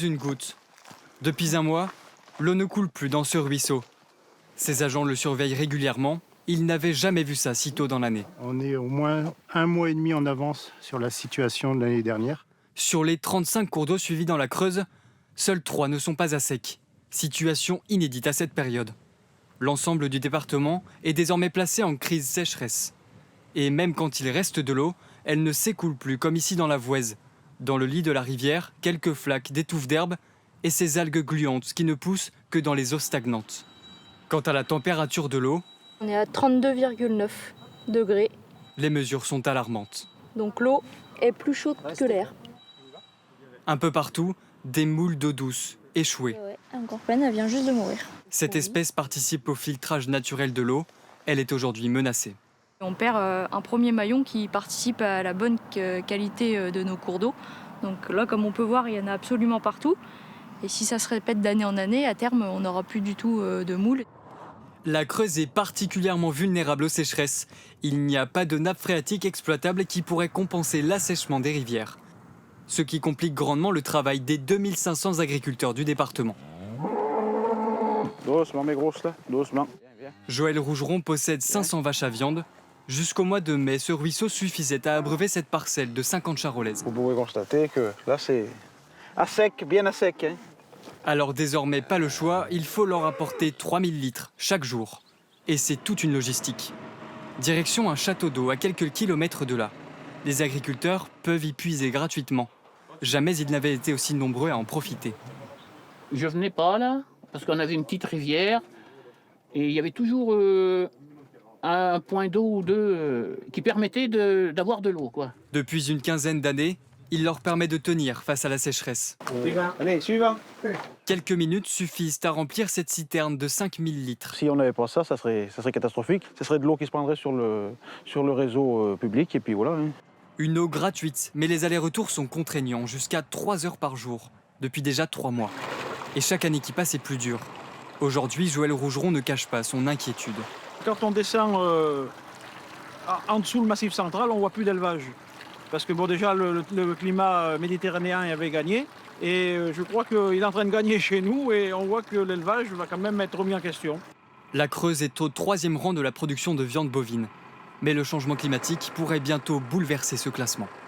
Une goutte. Depuis un mois, l'eau ne coule plus dans ce ruisseau. Ses agents le surveillent régulièrement. Ils n'avaient jamais vu ça si tôt dans l'année. On est au moins 1 mois et demi en avance sur la situation de l'année dernière. Sur les 35 cours d'eau suivis dans la Creuse, seuls 3 ne sont pas à sec. Situation inédite à cette période. L'ensemble du département est désormais placé en crise sécheresse. Et même quand il reste de l'eau, elle ne s'écoule plus comme ici dans la Voueize. Dans le lit de la rivière, quelques flaques d'étouffes d'herbe et ces algues gluantes qui ne poussent que dans les eaux stagnantes. Quant à la température de l'eau, on est à 32,9 degrés. Les mesures sont alarmantes. Donc l'eau est plus chaude que l'air. Un peu partout, des moules d'eau douce, échouées. Ouais, encore pleine, elle vient juste de mourir. Cette espèce participe au filtrage naturel de l'eau. Elle est aujourd'hui menacée. On perd un premier maillon qui participe à la bonne qualité de nos cours d'eau. Donc là, comme on peut voir, il y en a absolument partout. Et si ça se répète d'année en année, à terme, on n'aura plus du tout de moules. La Creuse est particulièrement vulnérable aux sécheresses. Il n'y a pas de nappe phréatique exploitable qui pourrait compenser l'assèchement des rivières. Ce qui complique grandement le travail des 2500 agriculteurs du département. Doucement mes grosses là, doucement. Joël Rougeron possède 500 vaches à viande. Jusqu'au mois de mai, ce ruisseau suffisait à abreuver cette parcelle de 50 charolaises. Vous pouvez constater que là c'est à sec, bien à sec. Hein. Alors désormais pas le choix, il faut leur apporter 3000 litres chaque jour. Et c'est toute une logistique. Direction un château d'eau à quelques kilomètres de là. Les agriculteurs peuvent y puiser gratuitement. Jamais ils n'avaient été aussi nombreux à en profiter. Je venais pas là, parce qu'on avait une petite rivière, et il y avait toujours un point d'eau ou deux qui permettait d'avoir de l'eau, quoi. Depuis une quinzaine d'années, il leur permet de tenir face à la sécheresse. Allez, suivant. Quelques minutes suffisent à remplir cette citerne de 5000 litres. Si on n'avait pas ça, ça serait catastrophique. Ce serait de l'eau qui se prendrait sur le réseau public, et puis voilà. Hein. Une eau gratuite, mais les allers-retours sont contraignants, jusqu'à 3 heures par jour, depuis déjà 3 mois. Et chaque année qui passe est plus dure. Aujourd'hui, Joël Rougeron ne cache pas son inquiétude. Quand on descend en dessous le Massif central, on voit plus d'élevage. Parce que bon, déjà, le climat méditerranéen avait gagné. Et je crois qu'il est en train de gagner chez nous. Et on voit que l'élevage va quand même être remis en question. La Creuse est au 3e rang de la production de viande bovine. Mais le changement climatique pourrait bientôt bouleverser ce classement.